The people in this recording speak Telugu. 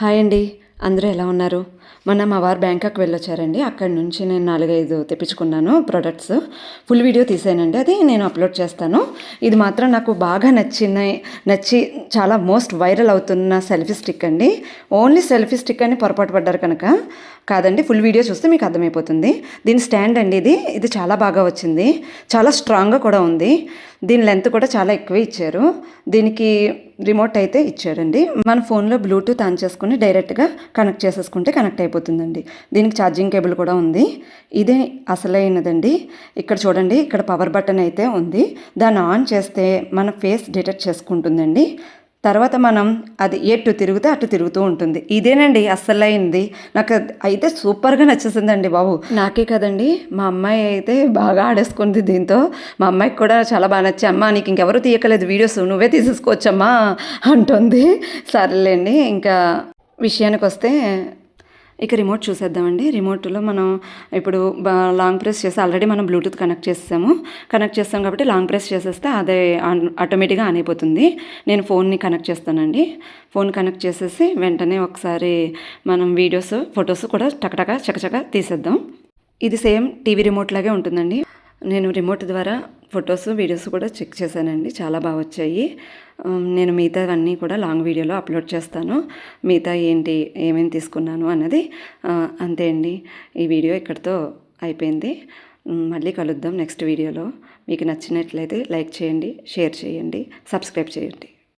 హాయ్ అండి. అందరూ ఎలా ఉన్నారు? మొన్న మా వారు బ్యాంకాక్ వెళ్ళొచ్చారండి. అక్కడి నుంచి నేను 4, 5 తెప్పించుకున్నాను ప్రొడక్ట్స్. Full video తీసానండి. అది నేను అప్లోడ్ చేస్తాను. ఇది మాత్రం నాకు బాగా నచ్చి చాలా మోస్ట్ వైరల్ అవుతున్న సెల్ఫీ స్టిక్ అండి. ఓన్లీ సెల్ఫీ స్టిక్ అని పొరపాటు పడ్డారు కనుక కాదండి. ఫుల్ వీడియో చూస్తే మీకు అర్థమైపోతుంది. దీని స్టాండ్ అండి ఇది చాలా బాగా వచ్చింది. చాలా స్ట్రాంగ్గా కూడా ఉంది. దీని లెంత్ కూడా చాలా ఎక్కువే ఇచ్చారు. దీనికి రిమోట్ అయితే ఇచ్చారండి. మన ఫోన్లో బ్లూటూత్ ఆన్ చేసుకుని డైరెక్ట్గా కనెక్ట్ చేసేసుకుంటే కనెక్ట్ అయిపోతుందండి. దీనికి ఛార్జింగ్ కేబుల్ కూడా ఉంది. ఇదే అసలైనదండి. ఇక్కడ చూడండి, ఇక్కడ పవర్ బటన్ అయితే ఉంది. దాన్ని ఆన్ చేస్తే మన ఫేస్ డిటెక్ట్ చేసుకుంటుందండి. తర్వాత మనం అది ఎటు తిరిగితే అటు తిరుగుతూ ఉంటుంది. ఇదేనండి అస్సలైంది. నాకు అయితే సూపర్గా నచ్చేసిందండి బాబు. నాకే కదండి, మా అమ్మాయి అయితే బాగా ఆడేసుకుంది దీంతో. మా అమ్మాయికి కూడా చాలా బాగా నచ్చి, అమ్మ నీకు ఇంకెవరు తీయకలేదు వీడియోస్, నువ్వే తీసేసుకోవచ్చమ్మా అంటుంది. సరేలేండి, ఇంకా విషయానికి వస్తే ఇక రిమోట్ చూసేద్దామండి. రిమోట్లో మనం ఇప్పుడు లాంగ్ ప్రెస్ చేసి ఆల్రెడీ మనం బ్లూటూత్ కనెక్ట్ చేస్తాం కాబట్టి లాంగ్ ప్రెస్ చేసేస్తే అదే ఆటోమేటిక్గా ఆన్ అయిపోతుంది. నేను ఫోన్ని కనెక్ట్ చేస్తానండి. ఫోన్ కనెక్ట్ చేసేసి వెంటనే ఒకసారి మనం వీడియోస్, ఫొటోస్ కూడా టకటక చకచక తీసేద్దాం. ఇది సేమ్ టీవీ రిమోట్ లాగే ఉంటుందండి. నేను రిమోట్ ద్వారా ఫొటోస్, వీడియోస్ కూడా చెక్ చేశానండి. చాలా బాగా వచ్చాయి. నేను మిగతావన్నీ కూడా లాంగ్ వీడియోలో అప్లోడ్ చేస్తాను. మిగతా ఏమేమి తీసుకున్నాను అన్నది. అంతే అండి. ఈ వీడియో ఇక్కడితో అయిపోయింది. మళ్ళీ కలుద్దాం నెక్స్ట్ వీడియోలో. మీకు నచ్చినట్లయితే లైక్ చేయండి, షేర్ చేయండి, సబ్స్క్రైబ్ చేయండి.